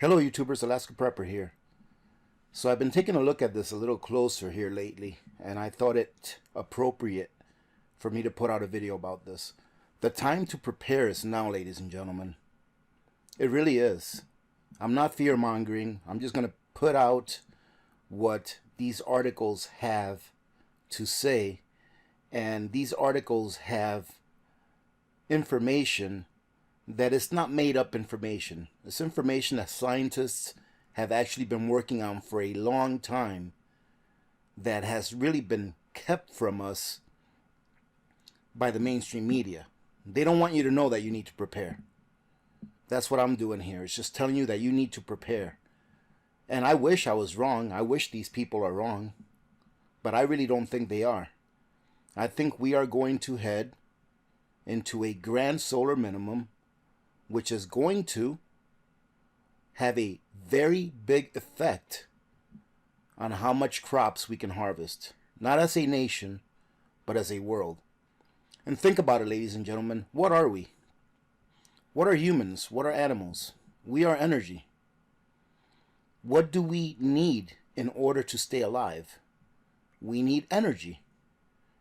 Hello YouTubers, Alaska Prepper here. So I've been taking a look at this a little closer here lately, and I thought it appropriate for me to put out a video about this. The time to prepare is now, ladies and gentlemen. It really is. I'm not fear-mongering. I'm just going to put out what these articles have to say, and these articles have information that it's not made up information. It's information that scientists have actually been working on for a long time that has really been kept from us by the mainstream media. They don't want you to know that you need to prepare. That's what I'm doing here. It's just telling you that you need to prepare. And I wish I was wrong. I wish these people are wrong. But I really don't think they are. I think we are going to head into a grand solar minimum, which is going to have a very big effect on how much crops we can harvest. Not as a nation, but as a world. And think about it, ladies and gentlemen. What are we? What are humans? What are animals? We are energy. What do we need in order to stay alive? We need energy.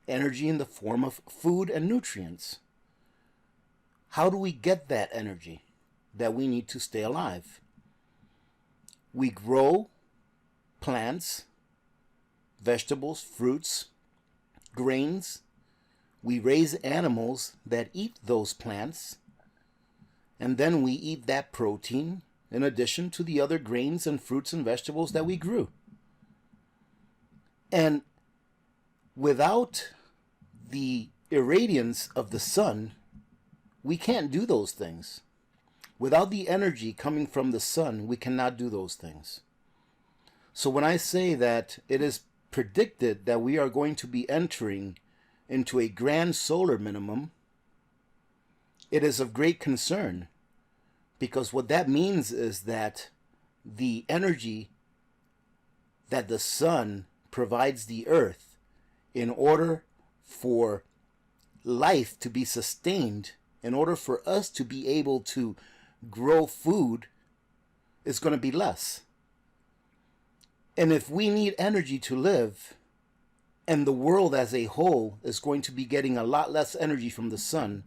Energy in the form of food and nutrients. How do we get that energy that we need to stay alive? We grow plants, vegetables, fruits, grains. We raise animals that eat those plants, and then we eat that protein in addition to the other grains and fruits and vegetables that we grew. And without the irradiance of the sun, we can't do those things. Without the energy coming from the sun, we cannot do those things. So when I say that it is predicted that we are going to be entering into a grand solar minimum, it is of great concern, because what that means is that the energy that the sun provides the earth in order for life to be sustained, in order for us to be able to grow food, is going to be less. And if we need energy to live, and the world as a whole is going to be getting a lot less energy from the sun,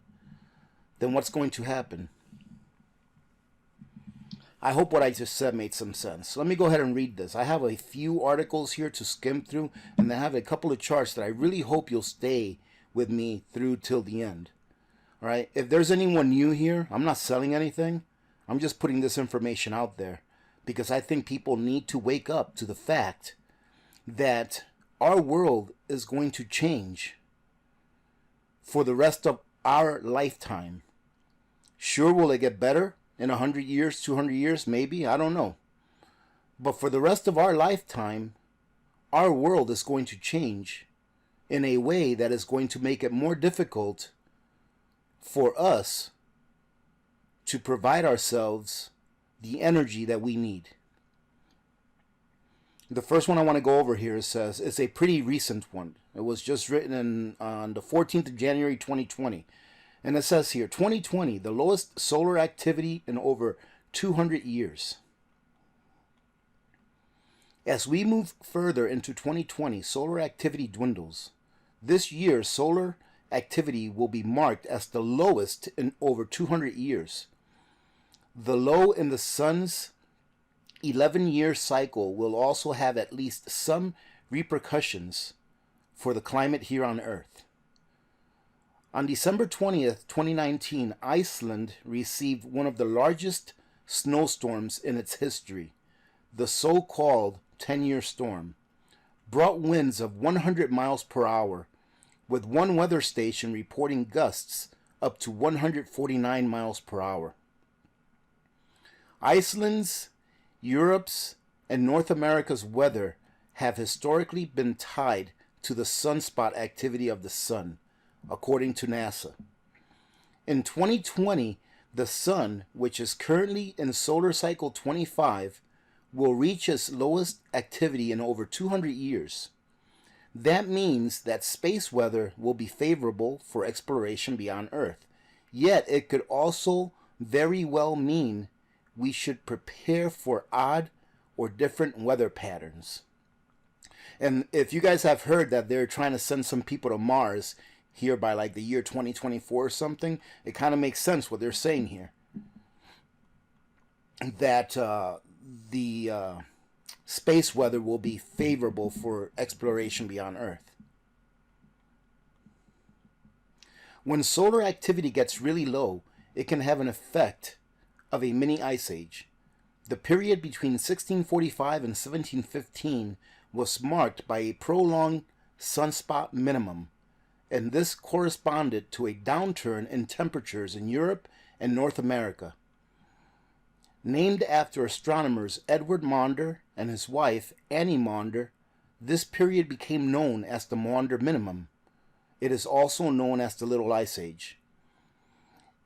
then what's going to happen? I hope what I just said made some sense. Let me go ahead and read this. I have a few articles here to skim through, and I have a couple of charts that I really hope you'll stay with me through till the end. All right, if there's anyone new here, I'm not selling anything. I'm just putting this information out there because I think people need to wake up to the fact that our world is going to change for the rest of our lifetime. Sure, will it get better in 100 years, 200 years? Maybe, I don't know. But for the rest of our lifetime, our world is going to change in a way that is going to make it more difficult for us to provide ourselves the energy that we need. The first one I want to go over here says it's a pretty recent one. It was just written on the 14th of January 2020. And it says here, 2020, the lowest solar activity in over 200 years. As we move further into 2020, solar activity dwindles. This year, solar activity will be marked as the lowest in over 200 years. The low in the sun's 11-year cycle will also have at least some repercussions for the climate here on Earth. On December 20th, 2019, Iceland received one of the largest snowstorms in its history. The so-called 10-year storm brought winds of 100 miles per hour, with one weather station reporting gusts up to 149 miles per hour. Iceland's, Europe's, and North America's weather have historically been tied to the sunspot activity of the sun, according to NASA. In 2020, the sun, which is currently in solar cycle 25, will reach its lowest activity in over 200 years. That means that space weather will be favorable for exploration beyond Earth. Yet it could also very well mean we should prepare for odd or different weather patterns. And if you guys have heard that they're trying to send some people to Mars here by like the year 2024 or something, it kind of makes sense what they're saying here. That the space weather will be favorable for exploration beyond Earth. When solar activity gets really low, it can have an effect of a mini ice age. The period between 1645 and 1715 was marked by a prolonged sunspot minimum, and this corresponded to a downturn in temperatures in Europe and North America. Named after astronomers Edward Maunder and his wife Annie Maunder, this period became known as the Maunder Minimum. It is also known as the Little Ice Age.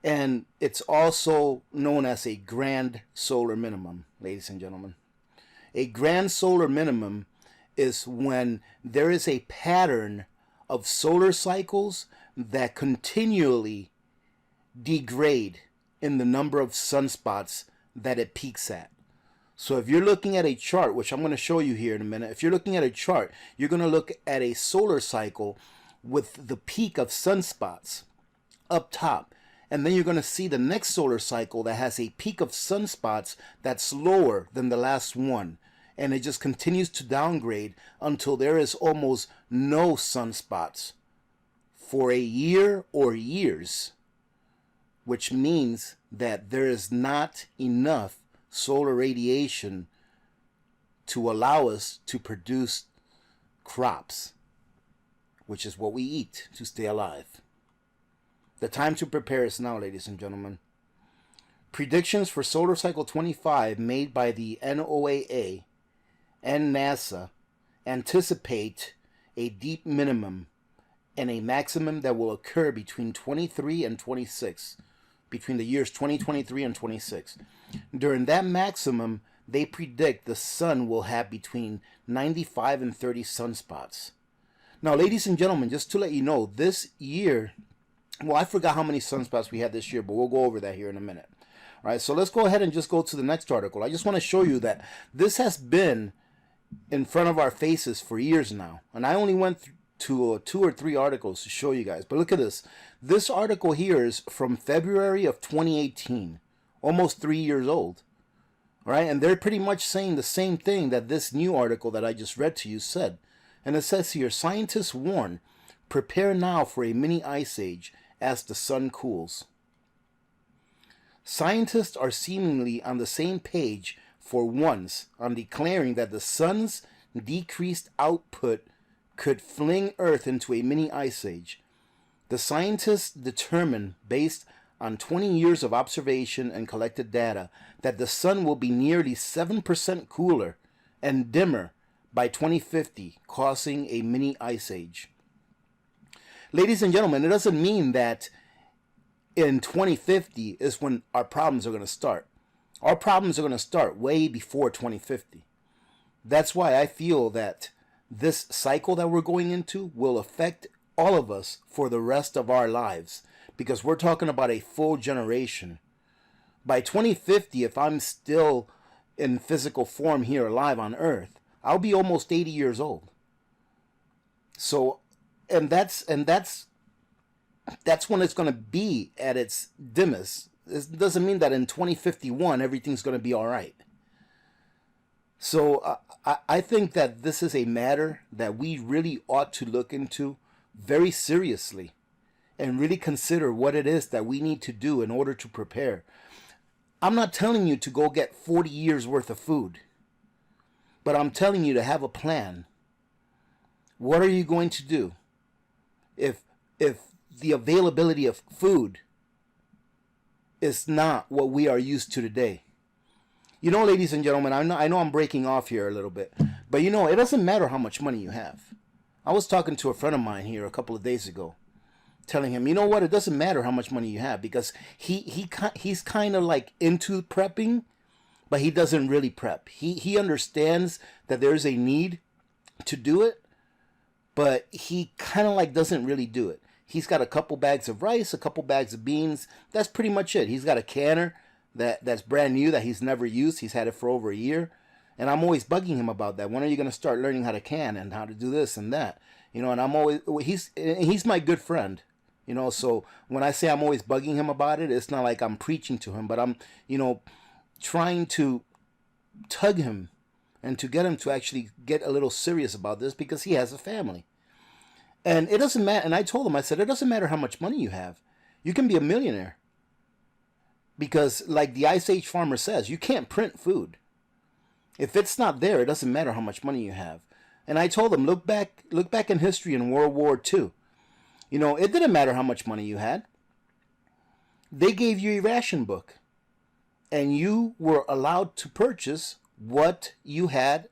And it's also known as a grand solar minimum, ladies and gentlemen. A grand solar minimum is when there is a pattern of solar cycles that continually degrade in the number of sunspots that it peaks at. So if you're looking at a chart, which I'm going to show you here in a minute, if you're looking at a chart, you're going to look at a solar cycle with the peak of sunspots up top. And then you're going to see the next solar cycle that has a peak of sunspots that's lower than the last one. And it just continues to downgrade until there is almost no sunspots for a year or years, which means that there is not enough solar radiation to allow us to produce crops, which is what we eat to stay alive. The time to prepare is now, ladies and gentlemen. Predictions for solar cycle 25 made by the NOAA and NASA anticipate a deep minimum and a maximum that will occur between 23 and 26, between the years 2023 and 26. During that maximum, they predict the sun will have between 95 and 30 sunspots. Now, ladies and gentlemen, just to let you know, this year, well, I forgot how many sunspots we had this year, but we'll go over that here in a minute. All right, so let's go ahead and just go to the next article. I just want to show you that this has been in front of our faces for years now. And I only went to 2 or 3 articles to show you guys. But look at this. This article here is from February of 2018, almost 3 years old. All right, and they're pretty much saying the same thing that this new article that I just read to you said. And it says here, scientists warn, prepare now for a mini ice age as the sun cools. Scientists are seemingly on the same page for once on declaring that the sun's decreased output could fling Earth into a mini ice age. The scientists determined, based on 20 years of observation and collected data, that the sun will be nearly 7% cooler and dimmer by 2050, causing a mini ice age. Ladies and gentlemen, it doesn't mean that in 2050 is when our problems are going to start. Our problems are going to start way before 2050. That's why I feel that this cycle that we're going into will affect all of us for the rest of our lives, because we're talking about a full generation. By 2050, if I'm still in physical form here alive on Earth, I'll be almost 80 years old. So, and that's when it's going to be at its dimmest. It doesn't mean that in 2051 everything's going to be all right. So I think that this is a matter that we really ought to look into very seriously and really consider what it is that we need to do in order to prepare. I'm not telling you to go get 40 years worth of food, but I'm telling you to have a plan. What are you going to do if the availability of food is not what we are used to today? You know, ladies and gentlemen, I know I'm breaking off here a little bit, but you know, it doesn't matter how much money you have. I was talking to a friend of mine here a couple of days ago, telling him, you know what, it doesn't matter how much money you have, because he's kind of like into prepping, but he doesn't really prep. He understands that there's a need to do it, but he kind of like doesn't really do it. He's got a couple bags of rice, a couple bags of beans. That's pretty much it. He's got a canner that's brand new that he's never used. He's had it for over a year. And I'm always bugging him about that. When are you going to start learning how to can and how to do this and that? You know, and I'm always, he's my good friend. You know, so when I say I'm always bugging him about it, it's not like I'm preaching to him, but I'm, you know, trying to tug him and to get him to actually get a little serious about this because he has a family. And it doesn't matter. And I told him, I said, it doesn't matter how much money you have. You can be a millionaire. Because like the Ice Age farmer says, you can't print food. If it's not there, it doesn't matter how much money you have. And I told him, look back in history in World War II. You know, it didn't matter how much money you had. They gave you a ration book. And you were allowed to purchase what you had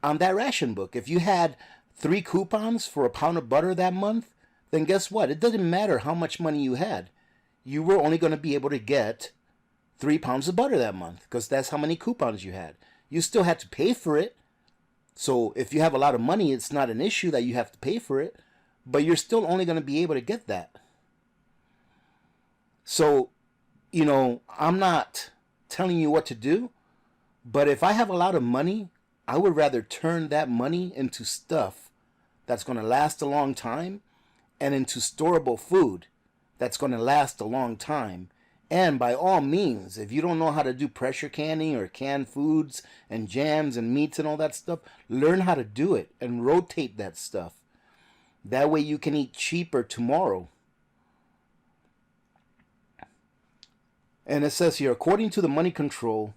on that ration book. If you had 3 coupons for a pound of butter that month, then guess what? It doesn't matter how much money you had. You were only going to be able to get 3 pounds of butter that month because that's how many coupons you had. You still had to pay for it. So if you have a lot of money, it's not an issue that you have to pay for it, but you're still only going to be able to get that. So, you know, I'm not telling you what to do, but if I have a lot of money, I would rather turn that money into stuff that's going to last a long time and into storable food that's going to last a long time. And by all means, if you don't know how to do pressure canning or canned foods and jams and meats and all that stuff, learn how to do it and rotate that stuff. That way you can eat cheaper tomorrow. And it says here, according to Money Control,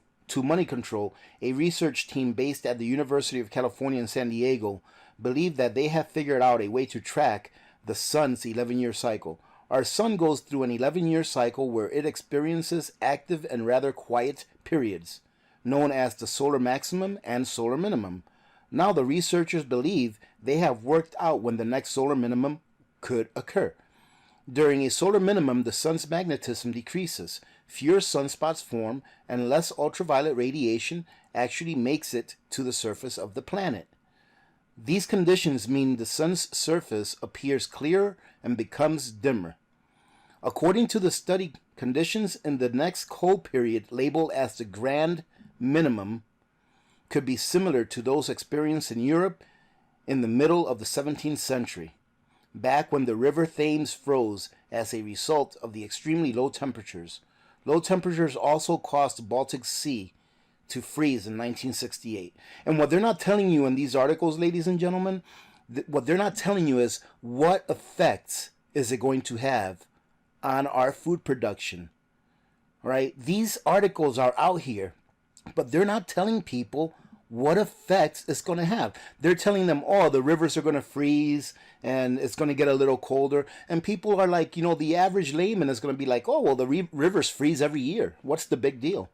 a research team based at the University of California in San Diego believe that they have figured out a way to track the sun's 11-year cycle. Our sun goes through an 11-year cycle where it experiences active and rather quiet periods, known as the solar maximum and solar minimum. Now the researchers believe they have worked out when the next solar minimum could occur. During a solar minimum, the sun's magnetism decreases, fewer sunspots form, and less ultraviolet radiation actually makes it to the surface of the planet. These conditions mean the sun's surface appears clearer and becomes dimmer. According to the study, conditions in the next cold period, labeled as the grand minimum, could be similar to those experienced in Europe in the middle of the 17th century, back when the river Thames froze as a result of the extremely low temperatures. Low temperatures also caused the Baltic Sea to freeze in 1968. And what they're not telling you in these articles, ladies and gentlemen, what they're not telling you is what effects is it going to have on our food production. Right? These articles are out here, but they're not telling people what effects it's going to have. They're telling them, oh, the rivers are going to freeze and it's going to get a little colder. And people are like, you know, the average layman is going to be like, oh, well, the rivers freeze every year. What's the big deal?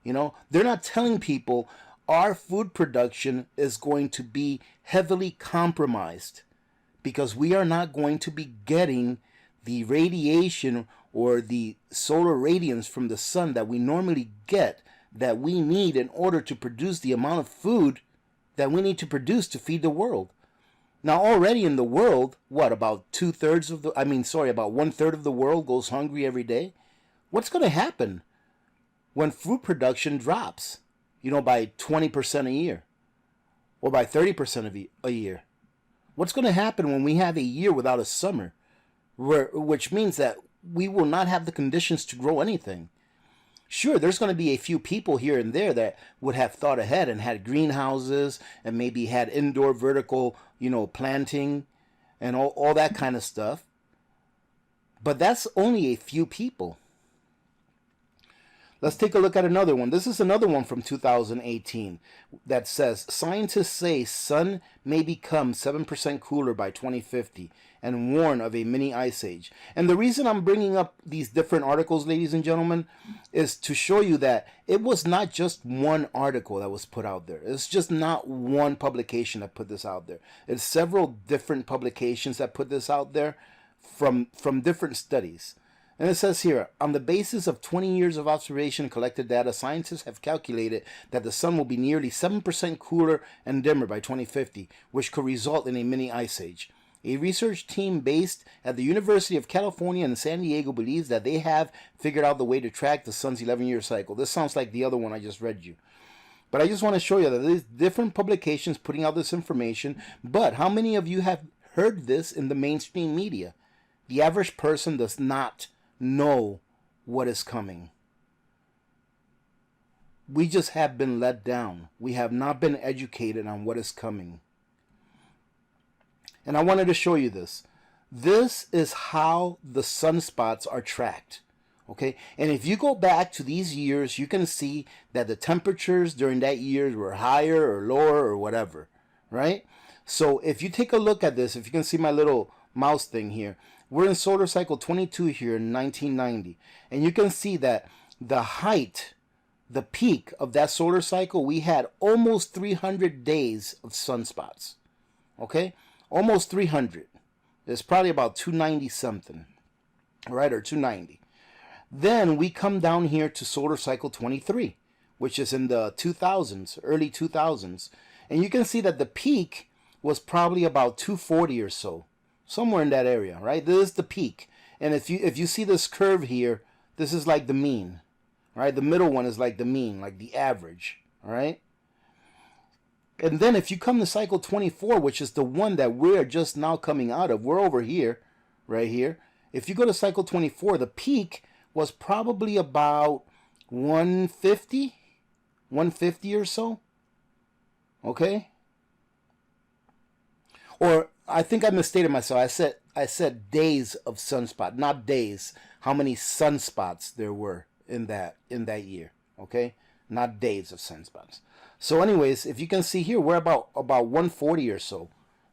You know, they're not telling people our food production is going to be heavily compromised because we are not going to be getting the radiation or the solar radiance from the sun that we normally get, that we need in order to produce the amount of food that we need to produce to feed the world. Now, already in the world, about 1/3 of the world goes hungry every day. What's going to happen when food production drops, you know, by 20% a year or by 30% a year? What's going to happen when we have a year without a summer, which means that we will not have the conditions to grow anything? Sure, there's going to be a few people here and there that would have thought ahead and had greenhouses and maybe had indoor vertical, you know, planting and all that kind of stuff. But that's only a few people. Let's take a look at another one. This is another one from 2018 that says, scientists say sun may become 7% cooler by 2050 and warn of a mini ice age. And the reason I'm bringing up these different articles, ladies and gentlemen, is to show you that it was not just one article that was put out there. It's just not one publication that put this out there. It's several different publications that put this out there from different studies. And it says here, on the basis of 20 years of observation and collected data, scientists have calculated that the sun will be nearly 7% cooler and dimmer by 2050, which could result in a mini ice age. A research team based at the University of California in San Diego believes that they have figured out the way to track the sun's 11-year cycle. This sounds like the other one I just read you. But I just want to show you that there's different publications putting out this information. But how many of you have heard this in the mainstream media? The average person does not know what is coming. We just have been let down. We have not been educated on what is coming. And I wanted to show you this. This is how the sunspots are tracked. Okay, and if you go back to these years, you can see that the temperatures during that year were higher or lower or whatever, right? So if you take a look at this, if you can see my little mouse thing here, we're in solar cycle 22 here in 1990, and you can see that the height, the peak of that solar cycle, we had almost 300 days of sunspots. Okay, almost 300. It's probably about 290 something, right, or 290. Then we come down here to solar cycle 23, which is in the 2000s, early 2000s. And you can see that the peak was probably about 240 or so, somewhere in that area, right? This is the peak. And if you see this curve here, this is like the mean, right? The middle one is like the mean, like the average, all right? And then if you come to cycle 24, which is the one that we're just now coming out of, we're over here, right here. If you go to cycle 24, the peak was probably about 150 or so. Okay? Or I think I misstated myself. I said days of sunspot, not days. How many sunspots there were in that year, okay? Not days of sunspots. So anyways, if you can see here, we're about 140 or so.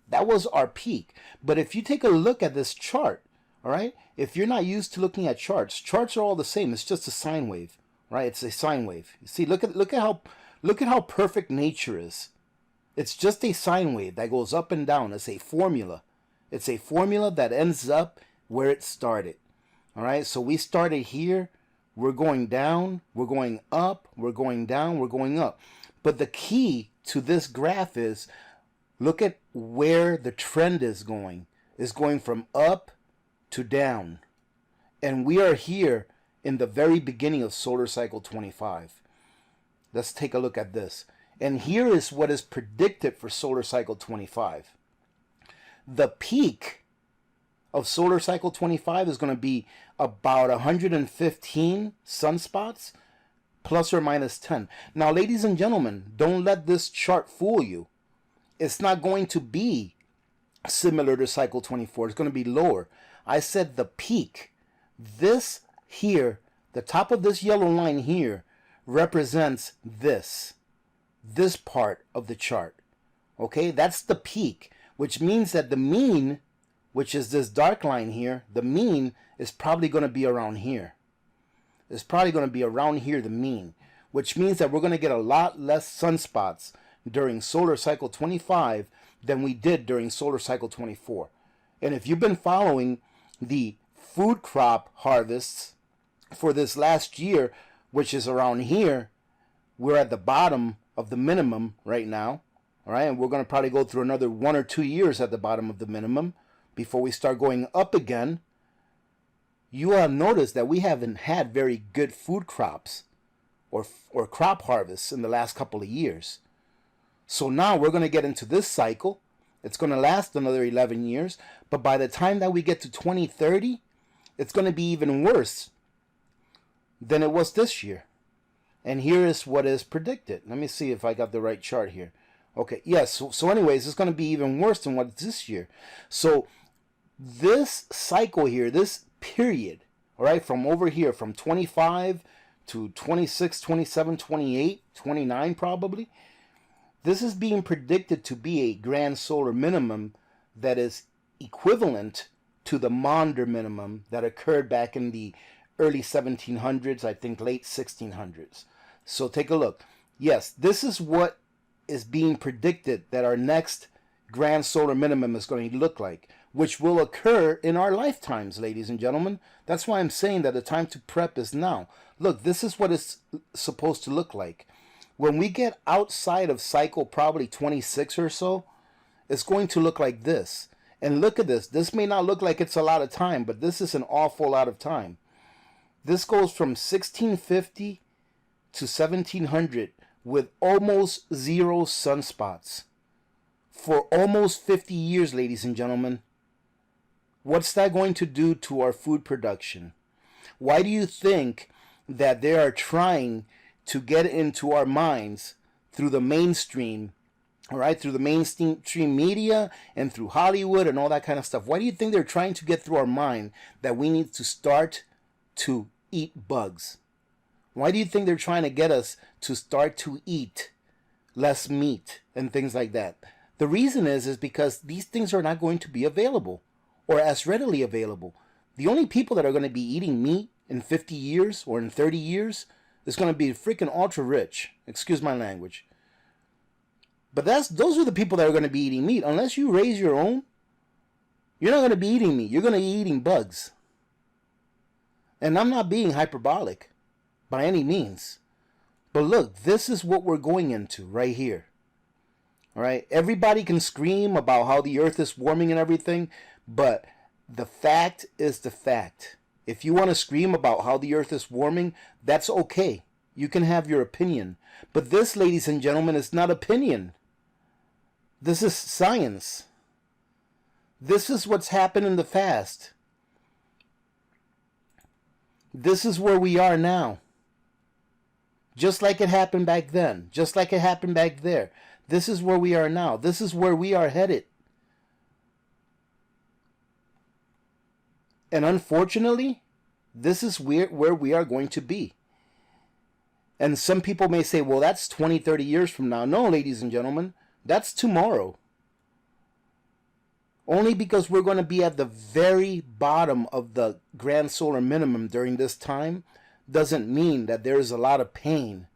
That was our peak. But if you take a look at this chart, all right, if you're not used to looking at charts, charts are all the same. It's just a sine wave, right? It's a sine wave. You see, look at how perfect nature is. It's just a sine wave that goes up and down. It's a formula. It's a formula that ends up where it started. All right, so we started here. We're going down. We're going up. We're going down. We're going up. But the key to this graph is look at where the trend is going. It's going from up to down. And we are here in the very beginning of solar cycle 25. Let's take a look at this. And here is what is predicted for solar cycle 25. The peak of solar cycle 25 is going to be about 115 sunspots, plus or minus 10. Now, ladies and gentlemen, don't let this chart fool you. It's not going to be similar to cycle 24. It's going to be lower. I said the peak. This here, the top of this yellow line here, represents this part of the chart. Okay, that's the peak, which means that the mean, which is this dark line here, the mean is probably going to be around here. It's probably going to be around here, the mean, which means that we're going to get a lot less sunspots during solar cycle 25 than we did during solar cycle 24. And if you've been following the food crop harvests for this last year, which is around here, we're at the bottom of the minimum right now. All right, and we're going to probably go through another 1 or 2 years at the bottom of the minimum before we start going up again. You have noticed that we haven't had very good food crops or crop harvests in the last couple of years. So now we're going to get into this cycle. It's going to last another 11 years. But by the time that we get to 2030, it's going to be even worse than it was this year. And here is what is predicted. Let me see if I got the right chart here. Okay, yes. So anyways, it's going to be even worse than what it's this year. So this cycle here, this period, all right, from over here, from 25 to 26, 27, 28, 29 probably, this is being predicted to be a grand solar minimum that is equivalent to the Maunder minimum that occurred back in the early 1700s, I think late 1600s. So take a look. Yes, this is what is being predicted that our next grand solar minimum is going to look like, which will occur in our lifetimes, ladies and gentlemen. That's why I'm saying that the time to prep is now. Look, this is what it's supposed to look like. When we get outside of cycle probably 26 or so, it's going to look like this. And look at this. This may not look like it's a lot of time, but this is an awful lot of time. This goes from 1650 to 1700 with almost zero sunspots. For almost 50 years, ladies and gentlemen. What's that going to do to our food production? Why do you think that they are trying to get into our minds through the mainstream, all right, through the mainstream media and through Hollywood and all that kind of stuff? Why do you think they're trying to get through our mind that we need to start to eat bugs? Why do you think they're trying to get us to start to eat less meat and things like that? The reason is because these things are not going to be available or as readily available. The only people that are going to be eating meat in 50 years or in 30 years is going to be freaking ultra rich. Excuse my language. But those are the people that are going to be eating meat. Unless you raise your own, you're not going to be eating meat. You're going to be eating bugs. And I'm not being hyperbolic by any means. But look, this is what we're going into right here. All right? Everybody can scream about how the earth is warming and everything, but the fact is the fact. If you want to scream about how the earth is warming, that's okay. You can have your opinion. But this, ladies and gentlemen, is not opinion. This is science. This is what's happened in the past. This is where we are now. Just like it happened back then. Just like it happened back there. This is where we are now. This is where we are headed. And unfortunately, this is where we are going to be. And some people may say, well, that's 20, 30 years from now. No, ladies and gentlemen, that's tomorrow. Only because we're going to be at the very bottom of the grand solar minimum during this time doesn't mean that there is a lot of pain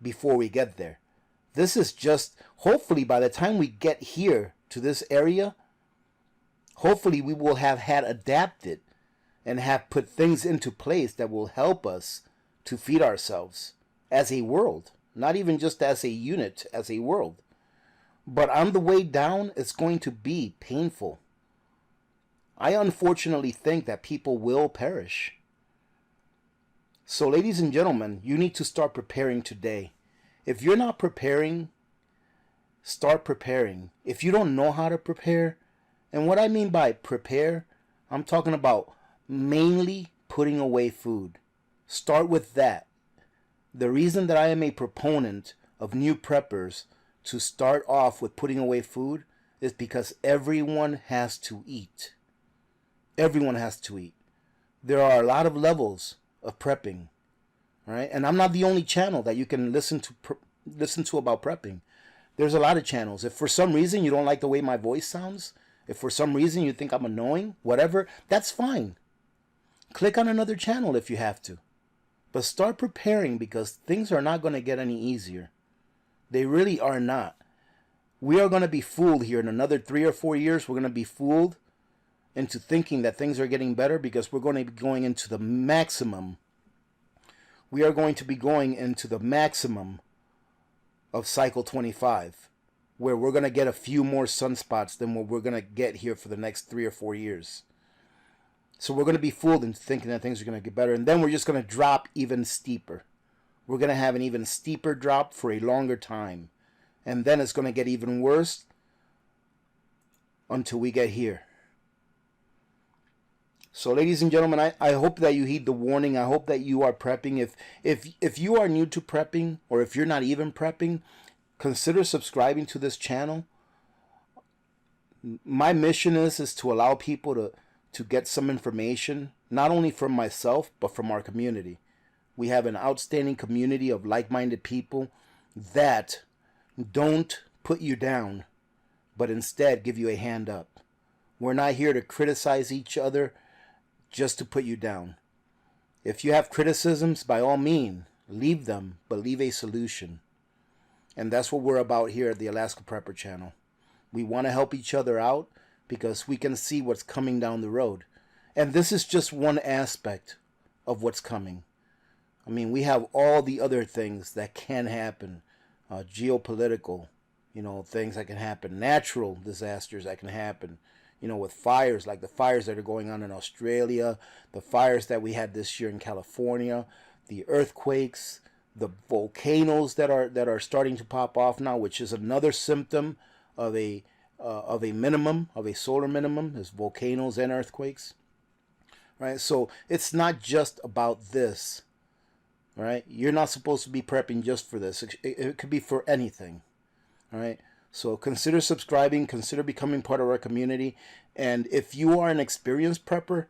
before we get there. This is just, hopefully by the time we get here to this area, hopefully we will have had adapted and have put things into place that will help us to feed ourselves as a world. Not even just as a unit, as a world. But on the way down, it's going to be painful. I unfortunately think that people will perish. So ladies and gentlemen, you need to start preparing today. If you're not preparing, start preparing. If you don't know how to prepare, and what I mean by prepare, I'm talking about mainly putting away food. Start with that. The reason that I am a proponent of new preppers to start off with putting away food is because everyone has to eat. Everyone has to eat. There are a lot of levels of prepping, right? And I'm not the only channel that you can listen to about prepping. There's a lot of channels. If for some reason you don't like the way my voice sounds, if for some reason you think I'm annoying, whatever, that's fine. Click on another channel if you have to. But start preparing, because things are not going to get any easier. They really are not. We are going to be fooled here in another 3 or 4 years. We're going to be fooled into thinking that things are getting better, because we're going to be going into the maximum. We are going to be going into the maximum of cycle 25, where we're going to get a few more sunspots than what we're going to get here for the next 3 or 4 years. So we're going to be fooled into thinking that things are going to get better. And then we're just going to drop even steeper. We're going to have an even steeper drop for a longer time. And then it's going to get even worse until we get here. So ladies and gentlemen, I hope that you heed the warning. I hope that you are prepping. If you are new to prepping, or if you're not even prepping, consider subscribing to this channel. My mission is to allow people to get some information, not only from myself, but from our community. We have an outstanding community of like-minded people that don't put you down, but instead give you a hand up. We're not here to criticize each other just to put you down. If you have criticisms, by all means, leave them, but leave a solution. And that's what we're about here at the Alaska Prepper Channel. We want to help each other out, because we can see what's coming down the road. And this is just one aspect of what's coming. I mean, we have all the other things that can happen. Geopolitical, things that can happen. Natural disasters that can happen. with fires, like the fires that are going on in Australia, the fires that we had this year in California, the earthquakes, the volcanoes that are starting to pop off now, which is another symptom of a solar minimum, is volcanoes and earthquakes. Right? So it's not just about this. Right? You're not supposed to be prepping just for this. It could be for anything. All right? So consider subscribing, consider becoming part of our community. And if you are an experienced prepper,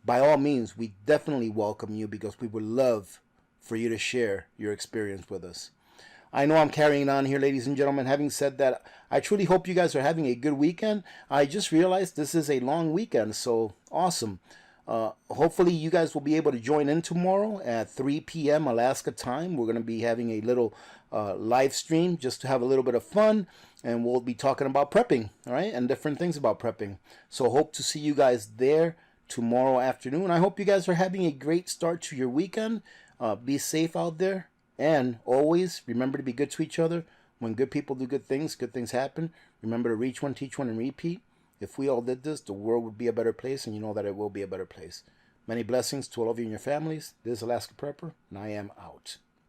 by all means, we definitely welcome you, because we would love for you to share your experience with us. I know I'm carrying on here, ladies and gentlemen. Having said that, I truly hope you guys are having a good weekend. I just realized this is a long weekend, so awesome. Hopefully you guys will be able to join in tomorrow at 3 p.m. Alaska time. We're going to be having a little live stream just to have a little bit of fun, and we'll be talking about prepping, all right, and different things about prepping. So hope to see you guys there tomorrow afternoon. I hope you guys are having a great start to your weekend. Be safe out there, and always remember to be good to each other. When good people do good things happen. Remember to reach one, teach one, and repeat. If we all did this, the world would be a better place, and you know that it will be a better place. Many blessings to all of you and your families. This is Alaska Prepper, and I am out.